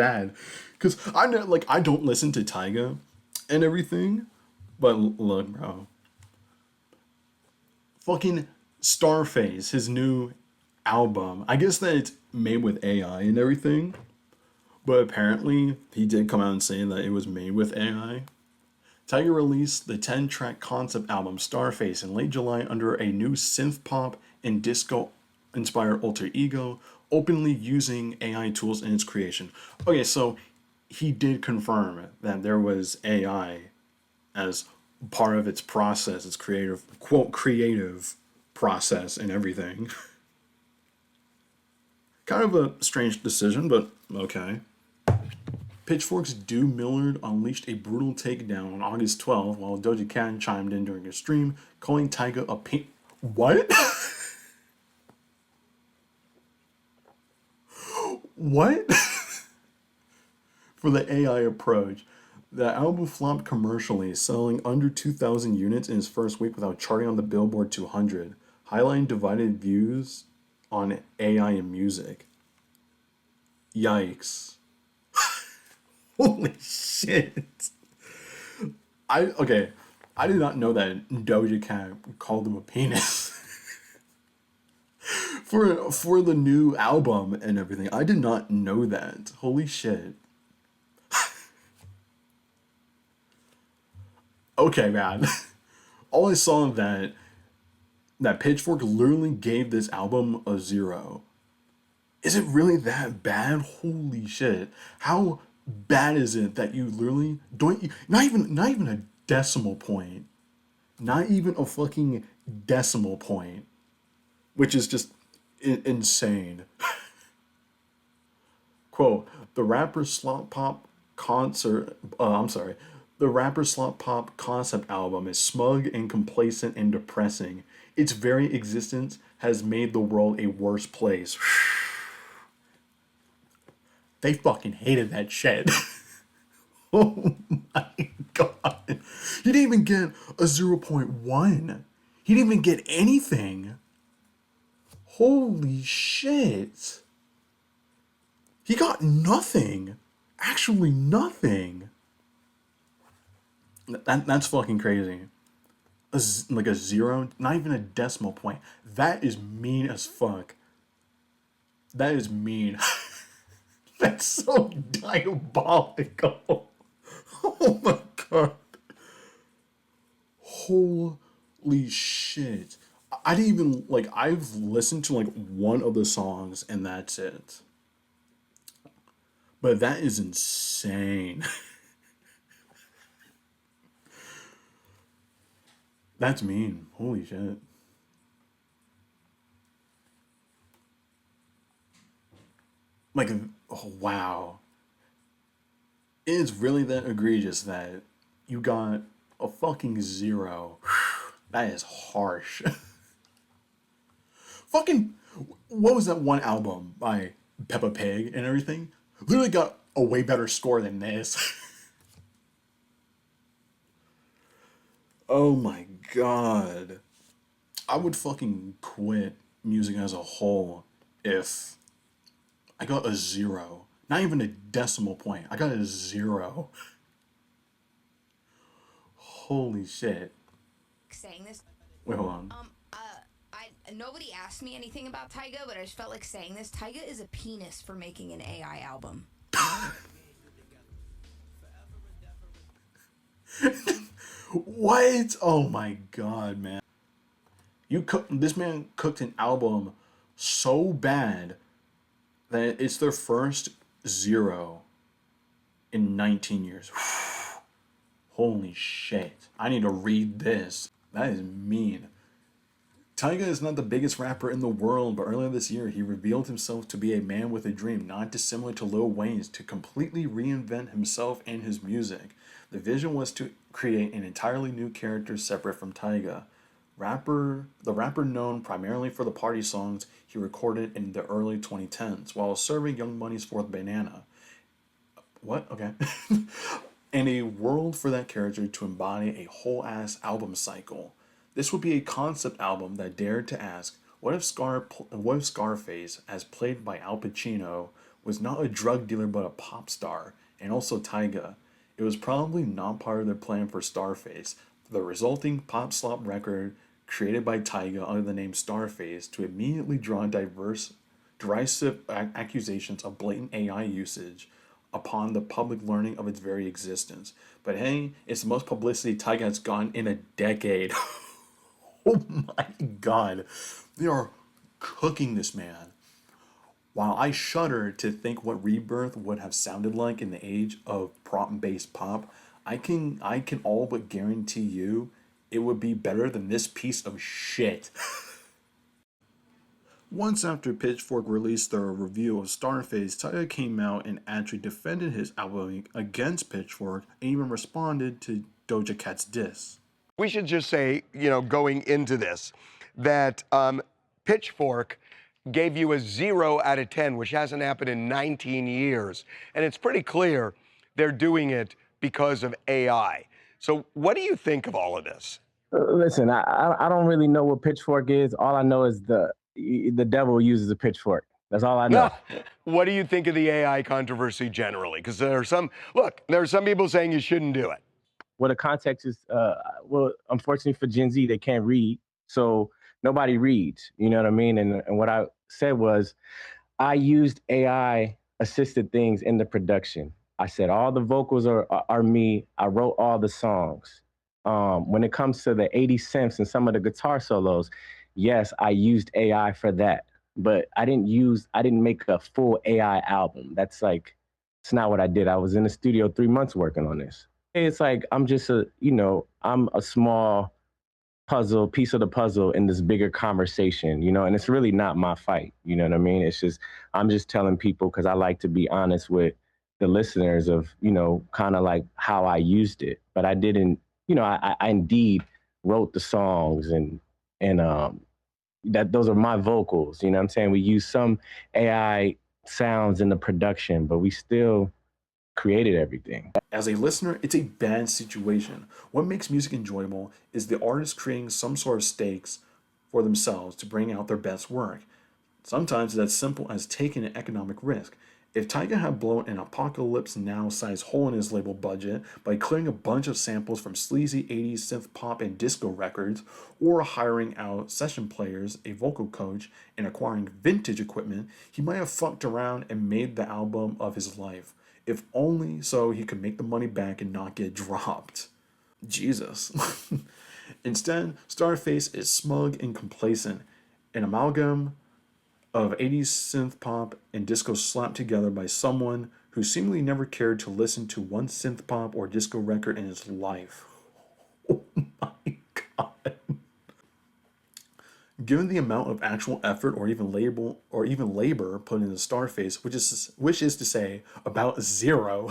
bad. Because I know, like, I don't listen to Tyga and everything, but look, bro, fucking Starface, his new album. I guess that it's made with AI and everything, but apparently he did come out and say that it was made with AI. Tyga released the 10-track concept album Starface in late July under a new synth pop and disco inspired alter ego, openly using AI tools in its creation. Okay, so he did confirm that there was AI as part of its process, its creative, quote, creative process and everything. Kind of a strange decision, but okay. Pitchfork's Dew Millard unleashed a brutal takedown on August 12th while Doja Cat chimed in during a stream, calling Tyga a pain. What? What? For the AI approach. The album flopped commercially, selling under 2,000 units in its first week without charting on the Billboard 200, highlighting divided views on AI and music. Yikes. Holy shit. Okay. I did not know that Doja Cat called him a penis for the new album and everything. I did not know that. Holy shit. Okay, man. All I saw of that Pitchfork literally gave this album a 0. Is it really that bad? Holy shit. How bad is it that you literally don't not even a decimal point. Not even a fucking decimal point, which is just insane. Quote, the rapper Slop Pop concert I'm sorry. The rapper Slop Pop concept album is smug and complacent and depressing. Its very existence has made the world a worse place. They fucking hated that shit. Oh my god. He didn't even get a 0.1. He didn't even get anything. Holy shit. He got nothing. Actually, nothing. That's fucking crazy. Like a 0, not even a decimal point. That is mean as fuck. That is mean. That's so diabolical. Oh my god. Holy shit. I didn't even, like, I've listened to like one of the songs and that's it. But that is insane. That's mean. Holy shit. Like, oh, wow. It is really that egregious that you got a fucking 0. That is harsh. Fucking, what was that one album by Peppa Pig and everything? Literally got a way better score than this. Oh my god. I would fucking quit music as a whole if I got a 0. Not even a decimal point. I got a 0. Holy shit. Saying this. Wait, hold on. Nobody asked me anything about Tyga, but I just felt like saying this. Tyga is a penis for making an AI album. What? Oh my god, man. This man cooked an album so bad that it's their first 0 in 19 years. Holy shit. I need to read this. That is mean. Tyga is not the biggest rapper in the world, but earlier this year he revealed himself to be a man with a dream, not dissimilar to Lil Wayne's, to completely reinvent himself and his music. The vision was to create an entirely new character separate from Tyga. The rapper known primarily for the party songs he recorded in the early 2010s while serving Young Money's Fourth Banana. What? Okay. And a world for that character to embody a whole ass album cycle. This would be a concept album that dared to ask, what if Scarface, as played by Al Pacino, was not a drug dealer but a pop star, and also Tyga. It was probably not part of their plan for Starface. The resulting pop slop record created by Tyga under the name Starface to immediately draw diverse, derisive accusations of blatant AI usage upon the public learning of its very existence. But hey, it's the most publicity Tyga has gotten in a decade. Oh my god. They are cooking this man. While I shudder to think what Rebirth would have sounded like in the age of prop-based pop, I can all but guarantee you it would be better than this piece of shit. Once after Pitchfork released their review of Starface, Tyga came out and actually defended his album against Pitchfork and even responded to Doja Cat's diss. We should just say, going into this, that Pitchfork gave you a 0 out of 10, which hasn't happened in 19 years. And it's pretty clear they're doing it because of AI. So what do you think of all of this? Listen, I don't really know what pitchfork is. All I know is the devil uses a pitchfork. That's all I know. What do you think of the AI controversy generally? Because there are some people saying you shouldn't do it. Well, the context is, well, unfortunately for Gen Z, they can't read. So nobody reads, you know what I mean? And what I said was, I used AI assisted things in the production. I said, all the vocals are me. I wrote all the songs. When it comes to the 80 cents and some of the guitar solos, yes, I used AI for that. But I didn't make a full AI album. It's not what I did. I was in the studio 3 months working on this. It's like I'm just I'm a small piece of the puzzle in this bigger conversation, and it's really not my fight. You know what I mean? It's just, I'm just telling people, because I like to be honest with the listeners of, kind of like how I used it. But I didn't, I indeed wrote the songs and that those are my vocals. You know what I'm saying? We use some AI sounds in the production, but we still created everything. As a listener, it's a bad situation. What makes music enjoyable is the artist creating some sort of stakes for themselves to bring out their best work. Sometimes it's as simple as taking an economic risk. If Tyga had blown an Apocalypse Now sized hole in his label budget by clearing a bunch of samples from sleazy 80s synth pop and disco records, or hiring out session players, a vocal coach, and acquiring vintage equipment, he might have fucked around and made the album of his life. If only so he could make the money back and not get dropped. Jesus. Instead, Starface is smug and complacent, an amalgam of 80s synth pop and disco slapped together by someone who seemingly never cared to listen to one synth pop or disco record in his life. Oh my god. Given the amount of actual effort or even labor put into Starface, which is to say about 0,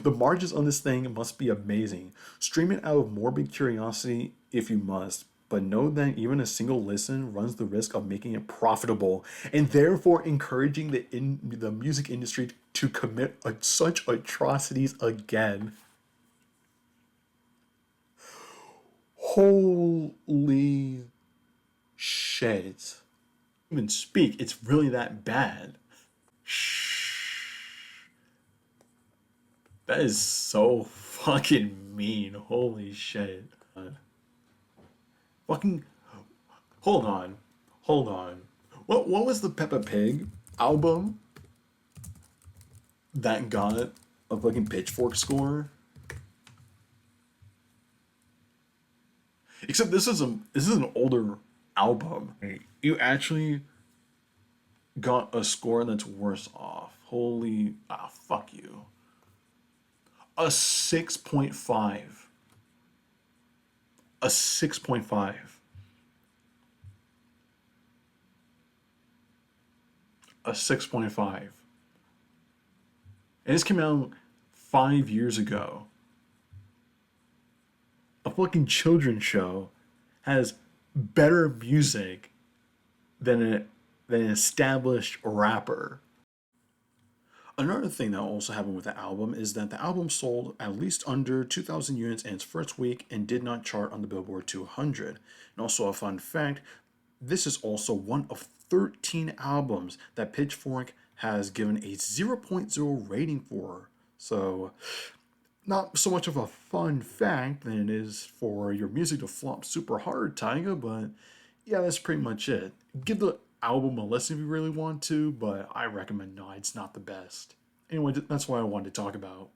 the margins on this thing must be amazing. Stream it out of morbid curiosity if you must, but know that even a single listen runs the risk of making it profitable and therefore encouraging the music industry to commit such atrocities again. Holy shit. Even speak, it's really that bad. That is so fucking mean. Holy shit. Fucking hold on. What was the Peppa Pig album that got a fucking Pitchfork score? Except this is an older album. You actually got a score that's worse off. Holy fuck you. A 6.5. A 6.5. A 6.5. And this came out 5 years ago. A fucking children's show has better music than an established rapper. Another thing that also happened with the album is that the album sold at least under 2,000 units in its first week and did not chart on the Billboard 200. And also a fun fact, this is also one of 13 albums that Pitchfork has given a 0.0 rating for her. So, not so much of a fun fact than it is for your music to flop super hard, Tyga, but yeah, that's pretty much it. Give the album a listen if you really want to, but I recommend not. It's not the best. Anyway, that's what I wanted to talk about.